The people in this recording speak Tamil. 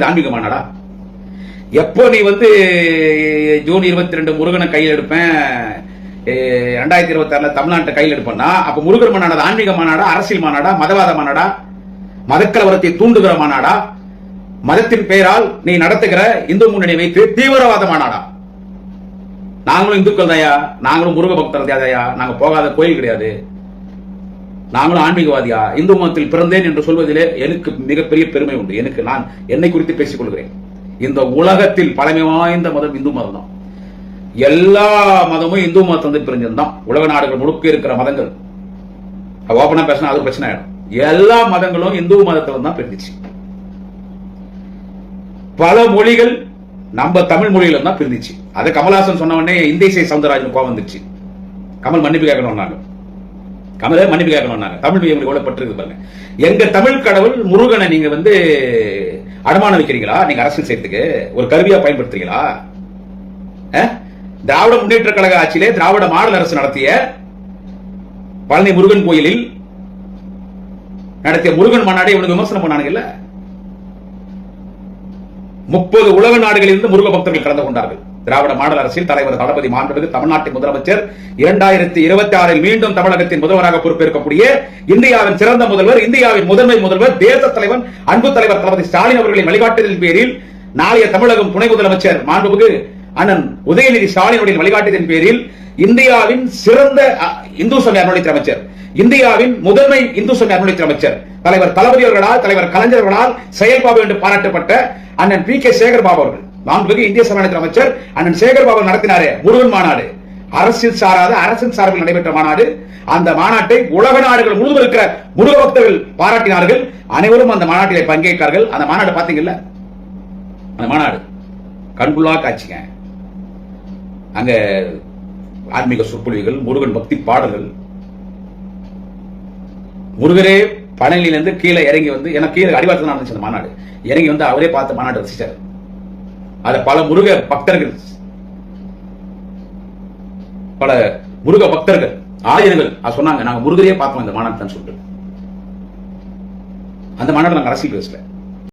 ஆன்மீக மாநாடா? எப்போ நீ ஜூன் 22 முருகனை கையில் எடுப்பேன், 2026 தமிழ்நாட்டை கையில் எடுப்பேன்னா, அப்ப முருகன் மாநாடு ஆன்மீக மாநாடா, அரசியல் மாநாடா, மதவாத மாநாடா, மதக்கலவரத்தை தூண்டுகிற மாநாடா, மதத்தின் பெயரால் நீ நடத்துகிற இந்து முன்னணி வைத்து தீவிரவாத மாநாடா? நாங்களும் இந்துக்கள் தாயா, நாங்களும் முருக பக்தர் தாயா, நாங்க போகாத கோயில் கிடையாது, நாங்களும் ஆன்மீகவாதியா, இந்து மதத்தில் பிறந்தேன் என்று சொல்வதிலே எனக்கு மிகப்பெரிய பெருமை உண்டு. நான் என்னை குறித்து பேசிக் கொள்கிறேன். இந்த உலகத்தில் பழமை வாய்ந்த மதம் இந்து மதம் தான். எல்லா மதமும் இந்து மதத்தை பிரிஞ்சதுதான். உலக நாடுகள் முழுக்க இருக்கிற மதங்கள் ஓபனா பேசினா அது பிரச்சனை ஆயிடும். எல்லா மதங்களும் இந்து மதத்துல தான் பிரிஞ்சிச்சு. பல மொழிகள் நம்ம தமிழ் மொழியில தான் பிரிஞ்சிச்சு. அது கமல்ஹாசன் சொன்ன உடனே இந்திய சவுந்தரராஜன் கோவம் வந்துச்சு. கமல் மன்னிப்பு கேட்கணும், கமலே மன்னிப்பு கேட்கணும். தமிழ் எவ்வளவு பற்று பாருங்க. எங்க தமிழ் கடவுள் முருகனை நீங்க அடமானம் வைக்கிறீங்களா? நீங்க அரசியல் செய்யறதுக்கு ஒரு கருவியா பயன்படுத்துறீங்களா? திராவிட முன்னேற்ற கழக ஆட்சியிலே திராவிட மாடல் அரசு நடத்திய பழனி முருகன் கோயிலில் நடத்திய முருகன் மாநாடு இவனுக்கு விமர்சனம் பண்ணானுங்கல்ல. 30 உலக நாடுகளில் இருந்து முருக பக்தர்கள் கலந்து கொண்டார்கள். திராவிட மாடல் அரசில் தலைவர் தளபதி மாண்புமிகு தமிழ்நாட்டின் முதலமைச்சர் 2026 மீண்டும் தமிழகத்தின் முதல்வராக பொறுப்பேற்கக்கூடிய இந்தியாவின் சிறந்த முதல்வர், இந்தியாவின் முதன்மை முதல்வர், தேச தலைவன், அன்பு தலைவர் தளபதி ஸ்டாலின் அவர்களின் வழிகாட்டுதலின் பேரில் நாளைய தமிழகம் துணை முதலமைச்சர் மாண்புமிகு அண்ணன் உதயநிதி ஸ்டாலினுடைய வழிகாட்டுதலின் பேரில் இந்தியாவின் சிறந்த இந்து சமய அறநிலையத்துறை அமைச்சர், இந்தியாவின் முதன்மை இந்து சமய அறநிலையத்துறை அமைச்சர் தலைவர் தளபதி அவர்களால், தலைவர் கலைஞர் அவர்களால் செயல்பாடு என்று பாராட்டப்பட்ட அண்ணன் பி கே சேகர் பாபு அவர்கள், மாண்புமிகு இந்திய சமய அமைச்சர் அண்ணன் சேகர் பாபு நடத்தினாரே முருகன் மாநாடு, அரசியல் சாராத அரசின் சார்பில் நடைபெற்ற மாநாடு. அந்த மாநாட்டை உலக நாடுகள் முழுவதும் இருக்கிற முருக பக்தர்கள் பாராட்டினார்கள். அனைவரும் அந்த மாநாட்டிலே பங்கேற்றார்கள். அந்த மாநாடு பாத்தீங்கல்ல, அந்த மாநாடு கண்குள்ளா காட்சிங்க. அங்க ஆன்மீக சொற்பொழிவுகள், முருகன் பக்தி பாடல்கள், முருகரே பழனியிலிருந்து கீழே இறங்கி எனக்கு கீழே அடிவாரத்தில் நடந்துச்சு அந்த மாநாடு. இறங்கி அவரே பார்த்து மாநாடு ரசிச்சார். அத பல முருக பக்தர்கள், பல முருக பக்தர்கள் ஆயிரங்கள் சொன்னாங்க, நாங்க முருகரையே பார்த்தோம் இந்த மாநாடு சொல்லிட்டு. அந்த மாநாடு நாங்க அரசியல் பேசல.